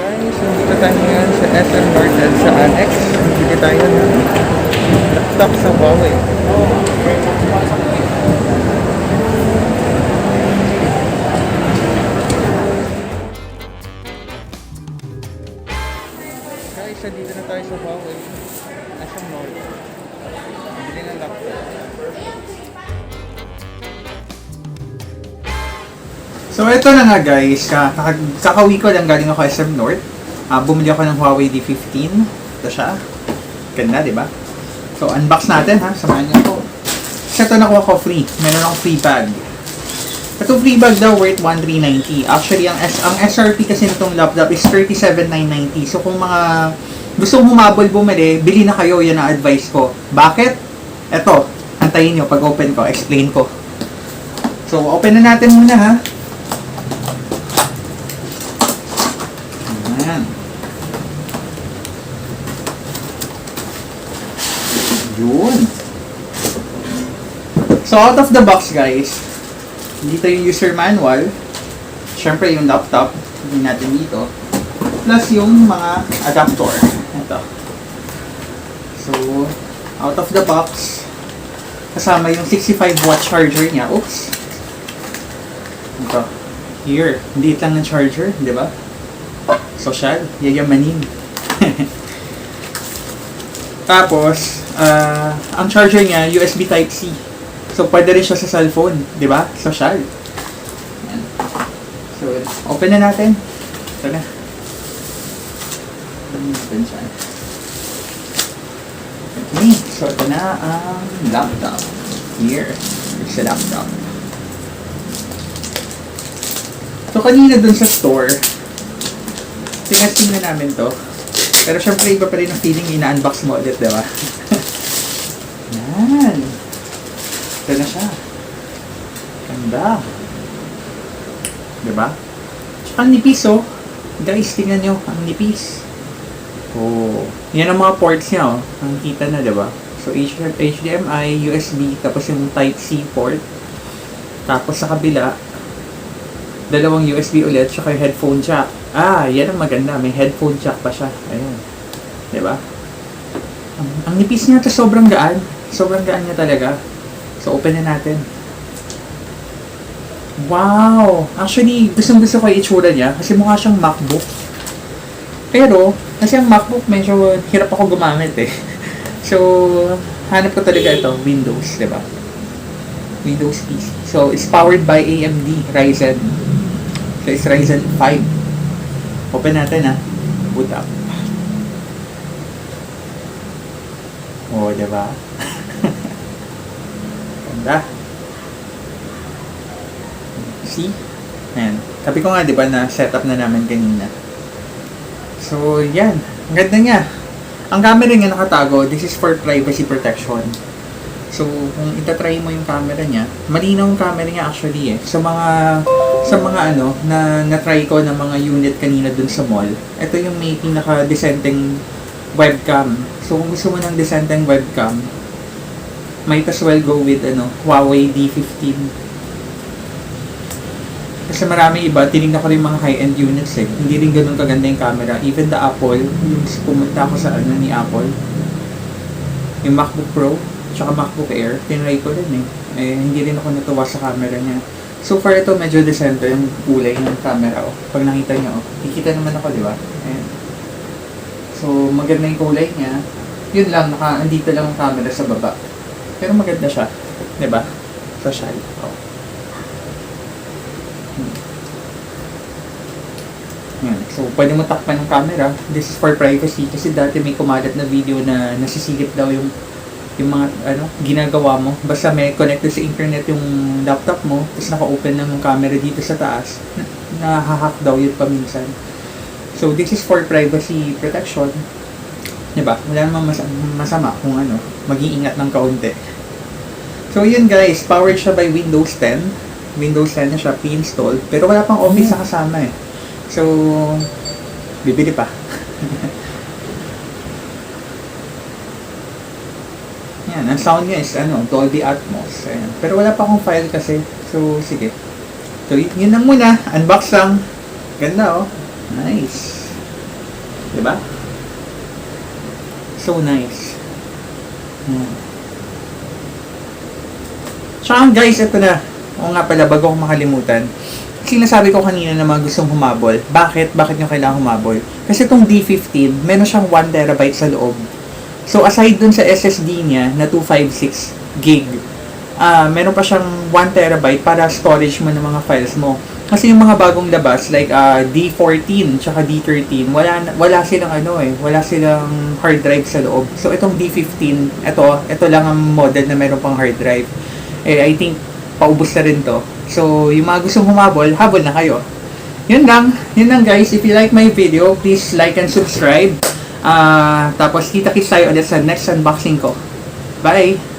Guys, nandito tayo ngayon sa SM North at sa Annex. Bili tayo ng laptop sa Huawei. Guys, nandito na tayo sa Huawei. SM North. Bili ng laptop. So ito na nga guys, kakauwi ko lang galing ako SM North. Bumili ako ng Huawei D15. Ito siya. Ganda, di ba? So unbox natin ha, samahan niyo ako. Kasi ito nakuha ko free. Meron akong free bag. Ito free bag daw worth 1390. Actually, ang SRP kasi nitong laptop is 37990. So kung mga gusto humabol bumili, bili na kayo, yan ang advice ko. Bakit? Ito, antayin nyo pag open ko, explain ko. So open na natin muna ha. Ayan. Yun. So, out of the box, guys, dito yung user manual. Siyempre, yung laptop. Hindi natin dito. Plus, yung mga adapter. Ito. So, out of the box, kasama yung 65-watt charger niya. Oops. Ito. Here. Hindi lang ng charger, di ba? Social, yayamanin. Tapos, ang charger niya, USB Type-C. So, pwede rin siya sa cellphone, di ba? Social. Yan. So, open na natin. Ito na. Open siya. Okay, so ito na ang laptop. Here. Here's the laptop. So, kanina dun sa store, tinasting na namin to. Pero syempre iba pa rin ang feeling ina-unbox mo ulit, diba? Yan. Ito na siya. Ganda. Diba? Tsaka ang nipis, oh. Guys, tingnan nyo. Ang nipis. Oh. Yan ang mga ports niya, oh. Ang kita na, diba? So, HDMI, USB, tapos yung Type-C port. Tapos sa kabila, dalawang USB ulit, tsaka yung headphone jack. Yan ang maganda. May headphone jack pa siya. Ayan. Diba? Ang nipis niya to, sobrang gaan. Sobrang gaan niya talaga. So, open na natin. Wow! Actually, gustong-gusto ko yung itsura niya kasi mukha siyang MacBook. Pero, kasi ang MacBook medyo hirap ako gumamit eh. So, hanap ko talaga ito, Windows, diba? Windows PC. So, it's powered by AMD Ryzen. So, it's Ryzen 5. Open natin ha. Boot up. Oh, diba? Ganda. See? Ayan. Sabi ko nga, diba, na setup na namin kanina. So, yan. Ang ganda niya. Ang camera niya nakatago. This is for privacy protection. So, kung itatry mo yung camera niya, malinaw yung camera niya actually eh. Sa mga ano, na-try ko ng mga unit kanina dun sa mall, ito yung may pinaka-decenteng webcam. So, kung gusto mo ng decenteng webcam, might as well go with Huawei D15. Kasi marami iba, tinignan ko rin mga high-end units eh. Hindi rin ganun kaganda yung camera. Even the Apple, yung pumunta ako sa ni Apple, yung MacBook Pro, tsaka MacBook Air, tinry ko rin eh. Hindi rin ako natuwa sa camera niya. So far ito medyo decente yung kulay ng camera. Oh. Pag nakita nyo, kikita naman ako, di ba? Ayan. So maganda yung kulay niya. Yun lang, andito lang ang camera sa baba. Pero maganda siya, di ba? Social. Oh. Yan. So pwede mo takpan ng camera. This is for privacy kasi dati may kumalat na video na nasisilip daw yung mga ginagawa mo. Basta may connected sa internet yung laptop mo, tapos naka-open lang yung camera dito sa taas, nahahack daw yun paminsan. So this is for privacy protection. Diba? Wala namang masama kung mag-iingat ng kaunti. So yun guys, powered siya by Windows 10. Windows 10 na siya, pre-installed. Pero wala pang Office na kasama eh. So, bibili pa. Yan, ang sound niya is Dolby Atmos. Ayan. Pero wala pa akong file kasi. So, sige. So, yun lang muna. Unbox lang. Ganda oh. Nice. Diba? So nice. Tsaka guys, ito na. Oo nga pala, bago ko makalimutan. Kasi nasabi ko kanina na mga gustong humabol. Bakit? Bakit nyo kailangan humabol? Kasi itong D15, meron siyang 1TB sa loob. So aside dun sa SSD niya na 256 gig, meron pa siyang 1TB para storage mo ng mga files mo. Kasi yung mga bagong labas like D14 tsaka D13, wala silang wala silang hard drive sa loob. So itong D15, ito lang ang model na meron pang hard drive. I think paubos na rin to. So yung mga gustong humabol, habol na kayo. Yun lang guys. If you like my video, please like and subscribe. Tapos kita-kits tayo ulit sa next unboxing ko. Bye!